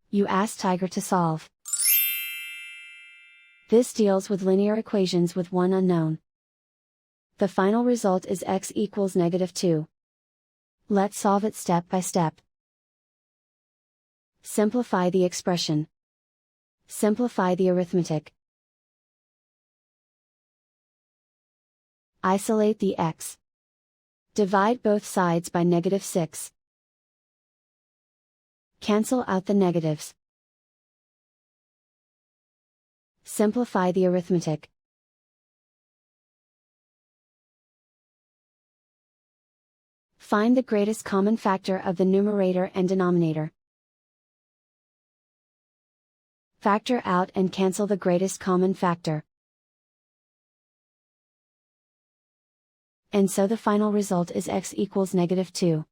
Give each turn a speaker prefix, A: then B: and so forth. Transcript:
A: You ask Tiger to solve. This deals with linear equations with one unknown. The final result is x equals -2. Let's solve it step by step. Simplify the expression. Simplify the arithmetic. Isolate the x. Divide both sides by -6. Cancel out the negatives. Simplify the arithmetic. Find the greatest common factor of the numerator and denominator. Factor out and cancel the greatest common factor. And so the final result is x equals -2.